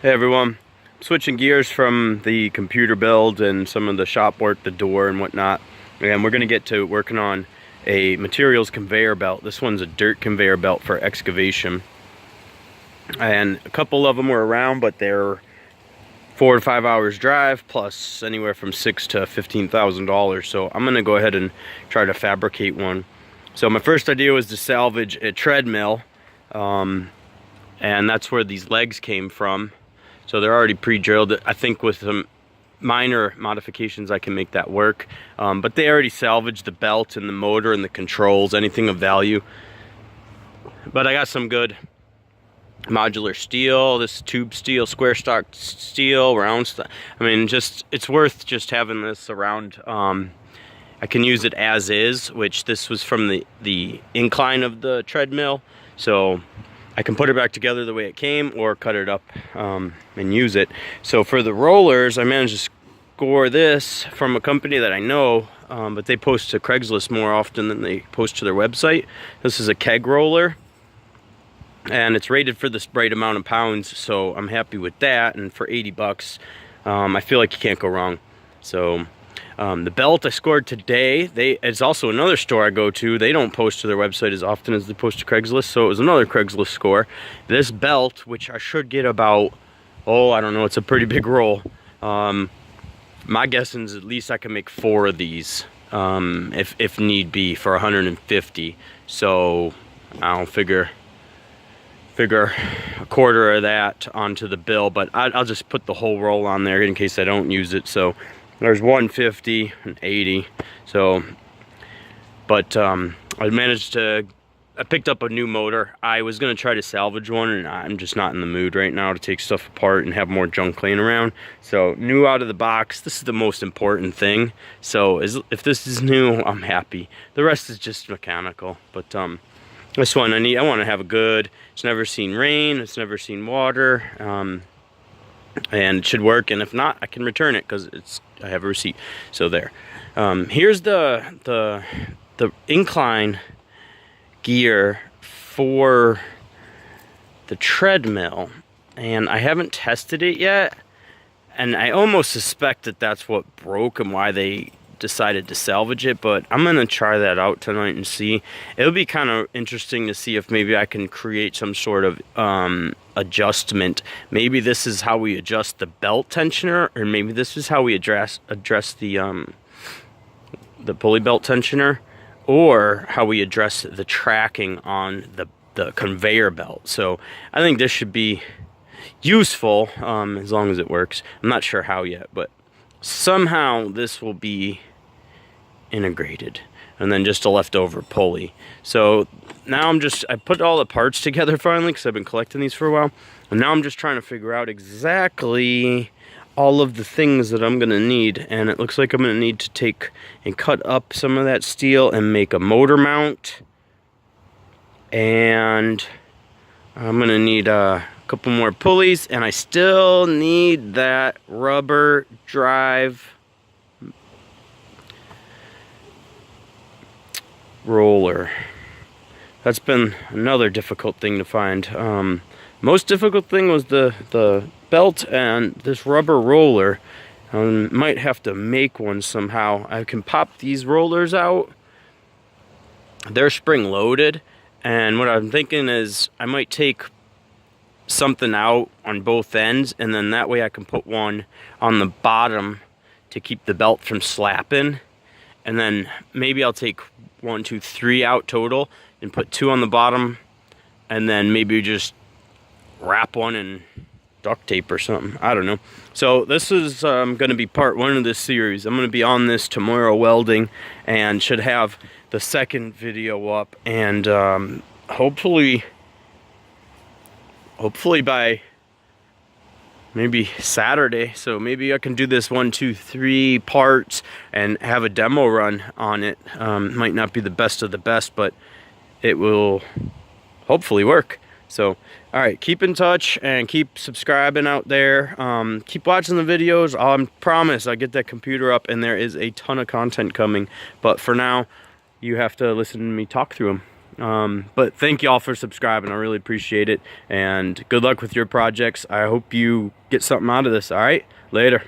Hey everyone, switching gears from the computer build and some of the shop work, the door and whatnot, and we're going to get to working on a materials conveyor belt. This one's a dirt conveyor belt for excavation, and a couple of them were around, but they're 4 to 5 hours drive plus anywhere from $6,000 to $15,000. So I'm going to go ahead and try to fabricate one. So my first idea was to salvage a treadmill, and that's where these legs came from. So they're already pre-drilled. I think with some minor modifications I can make that work. But they already salvaged the belt and the motor and the controls, anything of value. But I got some good modular steel, this tube steel, square stock steel, round stuff. I mean, it's worth just having this around. I can use it as is, which this was from the incline of the treadmill. So I can put it back together the way it came or cut it up and use it. So for the rollers, I managed to score this from a company that I know, but they post to Craigslist more often than they post to their website. This is a Keg Roller, and it's rated for this right amount of pounds, so I'm happy with that. And for 80 bucks, I feel like you can't go wrong. So the belt I scored today, it's also another store I go to. They don't post to their website as often as they post to Craigslist, so it was another Craigslist score. This belt, which I should get about, I don't know, it's a pretty big roll. My guess is at least I can make 4 of these, if need be, for 150. So I'll figure a quarter of that onto the bill, but I'll just put the whole roll on there in case I don't use it. So there's 150 and 80. So, but I picked up a new motor. I was gonna try to salvage one, and I'm just not in the mood right now to take stuff apart and have more junk laying around. So new out of the box, this is the most important thing. So if this is new, I'm happy. The rest is just mechanical. But this one I want to have a good. It's never seen rain. It's never seen water. And it should work, and if not, I can return it because I have a receipt. So there. Here's the incline gear for the treadmill, and I haven't tested it yet, and I almost suspect that that's what broke and why they decided to salvage it, but I'm gonna try that out tonight and see. It'll be kind of interesting to see if maybe I can create some sort of adjustment. Maybe this is how we adjust the belt tensioner, or maybe this is how we address the pulley belt tensioner, or how we address the tracking on the conveyor belt. So I think this should be useful, as long as it works. I'm not sure how yet, but somehow this will be integrated, and then just a leftover pulley. So now I put all the parts together finally, because I've been collecting these for a while, and now I'm just trying to figure out exactly all of the things that I'm gonna need. And it looks like I'm gonna need to take and cut up some of that steel and make a motor mount, and I'm gonna need a couple more pulleys, and I still need that rubber drive roller. That's been another difficult thing to find. Most difficult thing was the belt and this rubber roller. Might have to make one somehow. I can pop these rollers out. They're spring loaded, and what I'm thinking is I might take something out on both ends, and then that way I can put one on the bottom to keep the belt from slapping, and then maybe I'll take 1, 2, 3 out total and put 2 on the bottom, and then maybe just wrap one in duct tape or something. I don't know. So this is going to be part 1 of this series. I'm going to be on this tomorrow welding, and should have the second video up, and hopefully by maybe Saturday. So maybe I can do this 1, 2, 3 parts and have a demo run on it. Might not be the best of the best, but it will hopefully work. So, all right, keep in touch and keep subscribing out there. Keep watching the videos. I promise I'll get that computer up, and there is a ton of content coming. But for now, you have to listen to me talk through them. But thank y'all for subscribing. I really appreciate it, and good luck with your projects. I hope you get something out of this. All right, later.